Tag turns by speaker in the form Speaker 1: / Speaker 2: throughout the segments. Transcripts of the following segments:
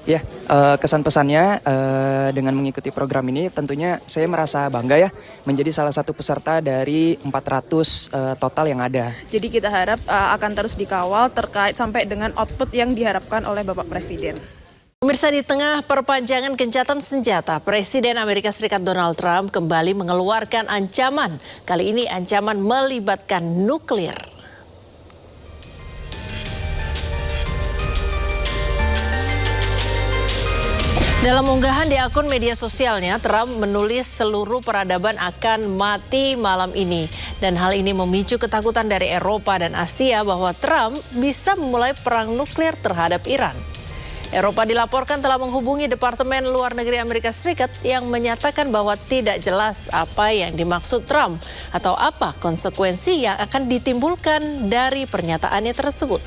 Speaker 1: Ya, kesan pesannya dengan mengikuti program ini tentunya saya merasa bangga ya menjadi salah satu peserta dari 400 total yang ada.
Speaker 2: Jadi kita harap akan terus dikawal terkait sampai dengan output yang diharapkan oleh Bapak Presiden.
Speaker 3: Pemirsa, di tengah perpanjangan gencatan senjata, Presiden Amerika Serikat Donald Trump kembali mengeluarkan ancaman. Kali ini ancaman melibatkan nuklir. Dalam unggahan di akun media sosialnya, Trump menulis seluruh peradaban akan mati malam ini. Dan hal ini memicu ketakutan dari Eropa dan Asia bahwa Trump bisa memulai perang nuklir terhadap Iran. Eropa dilaporkan telah menghubungi Departemen Luar Negeri Amerika Serikat yang menyatakan bahwa tidak jelas apa yang dimaksud Trump atau apa konsekuensi yang akan ditimbulkan dari pernyataannya tersebut.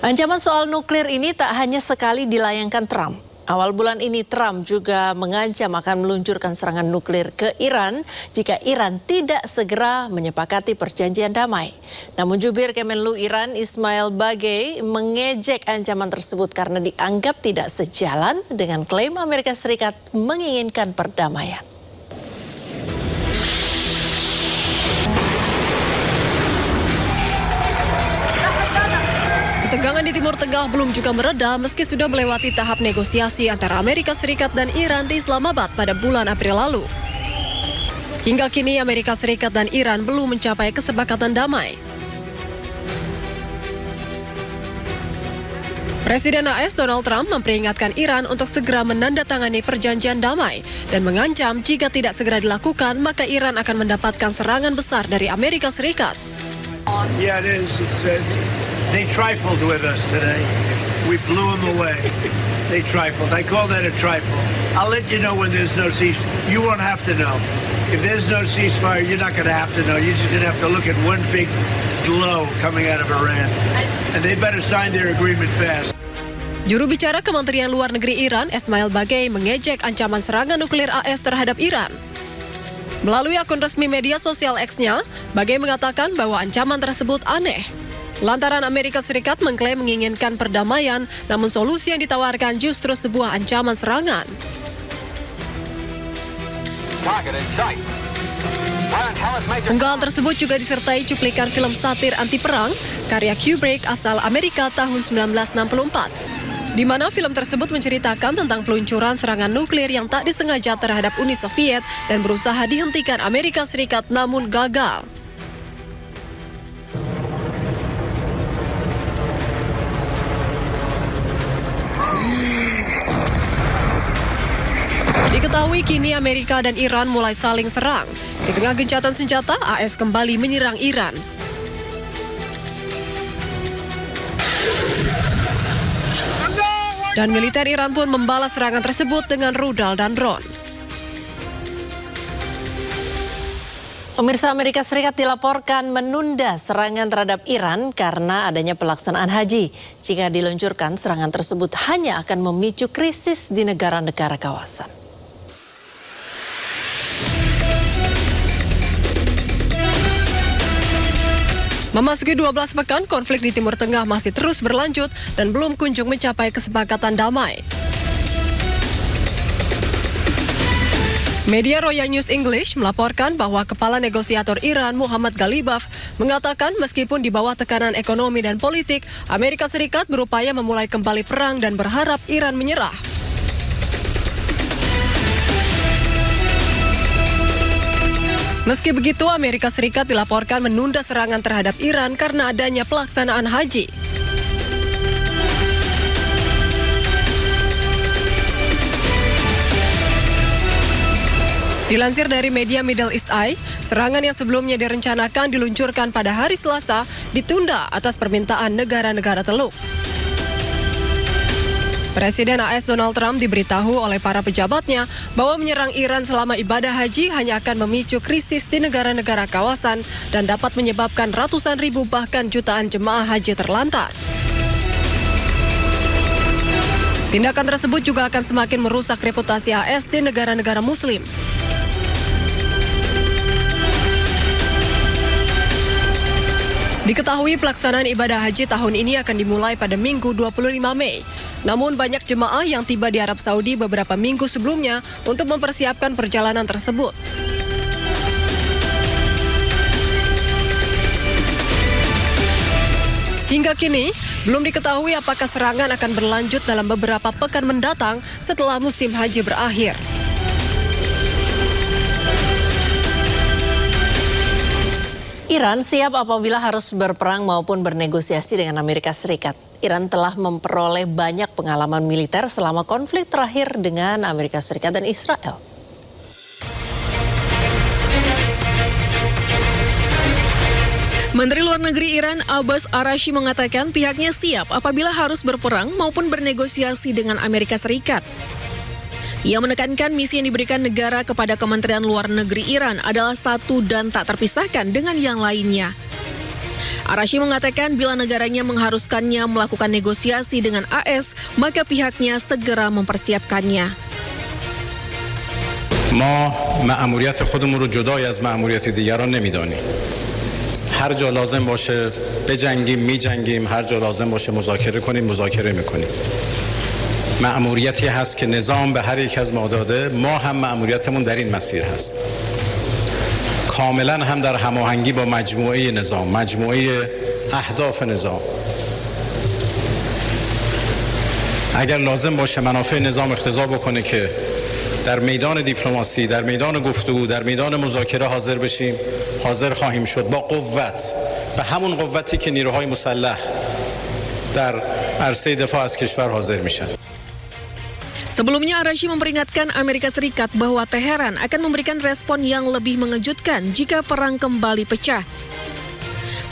Speaker 3: Ancaman soal nuklir ini tak hanya sekali dilayangkan Trump. Awal bulan ini Trump juga mengancam akan meluncurkan serangan nuklir ke Iran jika Iran tidak segera menyepakati perjanjian damai. Namun jubir Kemenlu Iran Ismail Bagei mengejek ancaman tersebut karena dianggap tidak sejalan dengan klaim Amerika Serikat menginginkan perdamaian.
Speaker 4: Ketegangan di Timur Tengah belum juga mereda meski sudah melewati tahap negosiasi antara Amerika Serikat dan Iran di Islamabad pada bulan April lalu. Hingga kini Amerika Serikat dan Iran belum mencapai kesepakatan damai. Presiden AS Donald Trump memperingatkan Iran untuk segera menandatangani perjanjian damai dan mengancam jika tidak segera dilakukan maka Iran akan mendapatkan serangan besar dari Amerika Serikat.
Speaker 5: Yeah, it is. They trifled with us today. We blew them away. They trifled. I call that a trifle. I'll let you know when there's no ceasefire. You won't have to know. If there's no ceasefire, you're not going to have to know. You're just going to have to look at one big glow coming out of Iran. And they better sign their agreement fast.
Speaker 4: Juru bicara Kementerian Luar Negeri Iran, Ismail Bagei, mengejek ancaman serangan nuklir AS terhadap Iran. Melalui akun resmi media sosial X-nya, Bagei mengatakan bahwa ancaman tersebut aneh. Lantaran Amerika Serikat mengklaim menginginkan perdamaian, namun solusi yang ditawarkan justru sebuah ancaman serangan. Unggahan tersebut juga disertai cuplikan film satir anti perang karya Kubrick asal Amerika tahun 1964. Di mana film tersebut menceritakan tentang peluncuran serangan nuklir yang tak disengaja terhadap Uni Soviet dan berusaha dihentikan Amerika Serikat namun gagal. Diketahui kini Amerika dan Iran mulai saling serang. Di tengah gencatan senjata, AS kembali menyerang Iran. Dan militer Iran pun membalas serangan tersebut dengan rudal dan drone.
Speaker 3: Pemirsa, Amerika Serikat dilaporkan menunda serangan terhadap Iran karena adanya pelaksanaan haji. Jika diluncurkan, serangan tersebut hanya akan memicu krisis di negara-negara kawasan.
Speaker 4: Memasuki 12 pekan, konflik di Timur Tengah masih terus berlanjut dan belum kunjung mencapai kesepakatan damai. Media Roya News English melaporkan bahwa kepala negosiator Iran Muhammad Ghalibaf mengatakan meskipun di bawah tekanan ekonomi dan politik, Amerika Serikat berupaya memulai kembali perang dan berharap Iran menyerah. Meski begitu, Amerika Serikat dilaporkan menunda serangan terhadap Iran karena adanya pelaksanaan haji. Dilansir dari media Middle East Eye, serangan yang sebelumnya direncanakan diluncurkan pada hari Selasa ditunda atas permintaan negara-negara Teluk. Presiden AS Donald Trump diberitahu oleh para pejabatnya bahwa menyerang Iran selama ibadah haji hanya akan memicu krisis di negara-negara kawasan dan dapat menyebabkan ratusan ribu bahkan jutaan jemaah haji terlantar. Tindakan tersebut juga akan semakin merusak reputasi AS di negara-negara Muslim. Diketahui pelaksanaan ibadah haji tahun ini akan dimulai pada Minggu 25 Mei. Namun banyak jemaah yang tiba di Arab Saudi beberapa minggu sebelumnya untuk mempersiapkan perjalanan tersebut. Hingga kini, belum diketahui apakah serangan akan berlanjut dalam beberapa pekan mendatang setelah musim haji berakhir.
Speaker 3: Iran siap apabila harus berperang maupun bernegosiasi dengan Amerika Serikat. Iran telah memperoleh banyak pengalaman militer selama konflik terakhir dengan Amerika Serikat dan Israel.
Speaker 2: Menteri Luar Negeri Iran Abbas Araghchi mengatakan pihaknya siap apabila harus berperang maupun bernegosiasi dengan Amerika Serikat. Ia menekankan misi yang diberikan negara kepada Kementerian Luar Negeri Iran adalah satu dan tak terpisahkan dengan yang lainnya. Araghchi mengatakan bila negaranya mengharuskannya melakukan negosiasi dengan AS, maka pihaknya segera mempersiapkannya.
Speaker 6: ما مأموریت خودمون رو جدای از مأموریت دیگران نمیدانیم. هر جا لازم باشه بجنگیم میجنگیم، هر جا لازم باشه مذاکره کنیم مذاکره میکنیم. مأموریتی هست که نظام به هر یک از ما داده، ما هم مأموریتمون در این مسیر هست. کاملا هم در هماهنگی با مجموعه نظام، مجموعه اهداف نظام. اگر لازم باشه منافع نظام اقتضا بکنه که در میدان دیپلماسی، در میدان گفتگو، در میدان مذاکره حاضر بشیم، حاضر خواهیم شد با قوت، به همون قوتی که نیروهای مسلح در عرصه دفاع از کشور حاضر میشن.
Speaker 2: Sebelumnya Araghchi memperingatkan Amerika Serikat bahwa Teheran akan memberikan respon yang lebih mengejutkan jika perang kembali pecah.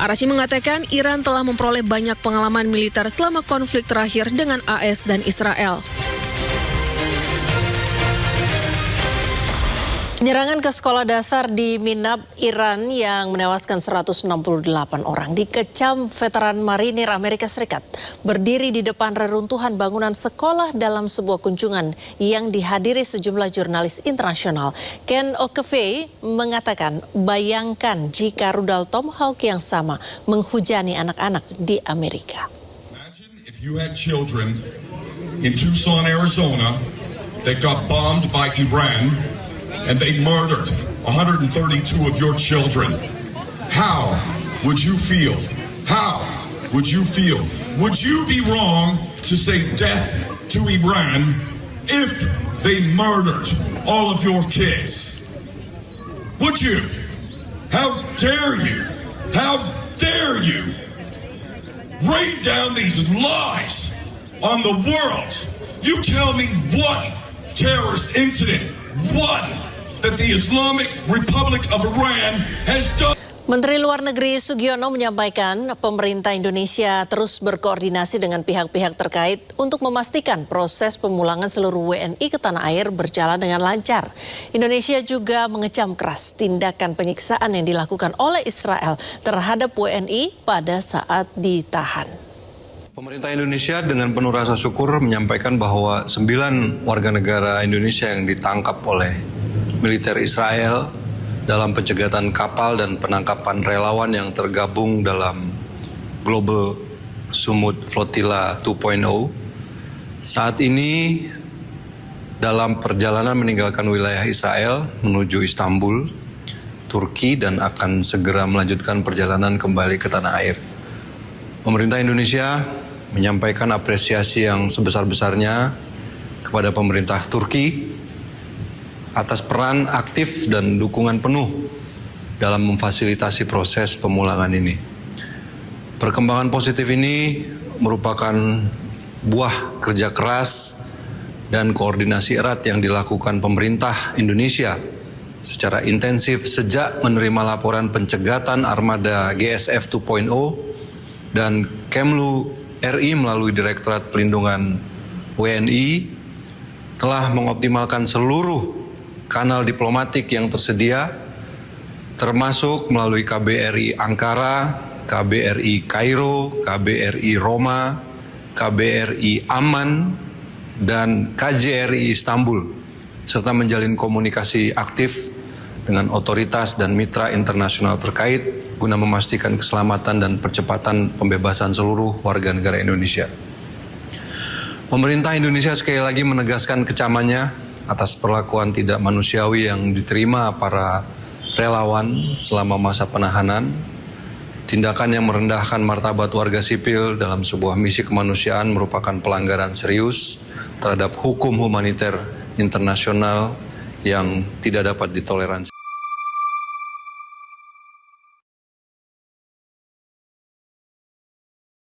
Speaker 2: Araghchi mengatakan Iran telah memperoleh banyak pengalaman militer selama konflik terakhir dengan AS dan Israel.
Speaker 3: Penyerangan ke sekolah dasar di Minab, Iran yang menewaskan 168 orang dikecam veteran marinir Amerika Serikat berdiri di depan reruntuhan bangunan sekolah dalam sebuah kunjungan yang dihadiri sejumlah jurnalis internasional. Ken Okefei mengatakan, bayangkan jika rudal Tomahawk yang sama menghujani anak-anak di Amerika.
Speaker 7: Imagine if you had children in Tucson, Arizona that got bombed by Iran and they murdered 132 of your children. How would you feel? How would you feel? Would you be wrong to say death to Iran if they murdered all of your kids? Would you? How dare you? How dare you rain down these lies on the world? You tell me one terrorist incident, one that the Islamic Republic of Iran has done.
Speaker 3: Menteri Luar Negeri Sugiono menyampaikan pemerintah Indonesia terus berkoordinasi dengan pihak-pihak terkait untuk memastikan proses pemulangan seluruh WNI ke tanah air berjalan dengan lancar. Indonesia juga mengecam keras tindakan penyiksaan yang dilakukan oleh Israel terhadap WNI pada saat ditahan.
Speaker 8: Pemerintah Indonesia dengan penuh rasa syukur menyampaikan bahwa 9 warga negara Indonesia yang ditangkap oleh militer Israel dalam pencegatan kapal dan penangkapan relawan yang tergabung dalam Global Sumut Flotilla 2.0 saat ini dalam perjalanan meninggalkan wilayah Israel menuju Istanbul, Turki, dan akan segera melanjutkan perjalanan kembali ke tanah air. Pemerintah Indonesia menyampaikan apresiasi yang sebesar-besarnya kepada pemerintah Turki atas peran aktif dan dukungan penuh dalam memfasilitasi proses pemulangan ini. Perkembangan positif ini merupakan buah kerja keras dan koordinasi erat yang dilakukan pemerintah Indonesia secara intensif sejak menerima laporan pencegatan armada GSF 2.0 dan Kemlu RI melalui Direktorat Pelindungan WNI telah mengoptimalkan seluruh kanal diplomatik yang tersedia, termasuk melalui KBRI Ankara, KBRI Kairo, KBRI Roma, KBRI Amman, dan KJRI Istanbul, serta menjalin komunikasi aktif dengan otoritas dan mitra internasional terkait guna memastikan keselamatan dan percepatan pembebasan seluruh warga negara Indonesia. Pemerintah Indonesia sekali lagi menegaskan kecamannya atas perlakuan tidak manusiawi yang diterima para relawan selama masa penahanan. Tindakan yang merendahkan martabat warga sipil dalam sebuah misi kemanusiaan merupakan pelanggaran serius terhadap hukum humaniter internasional yang tidak dapat ditoleransi.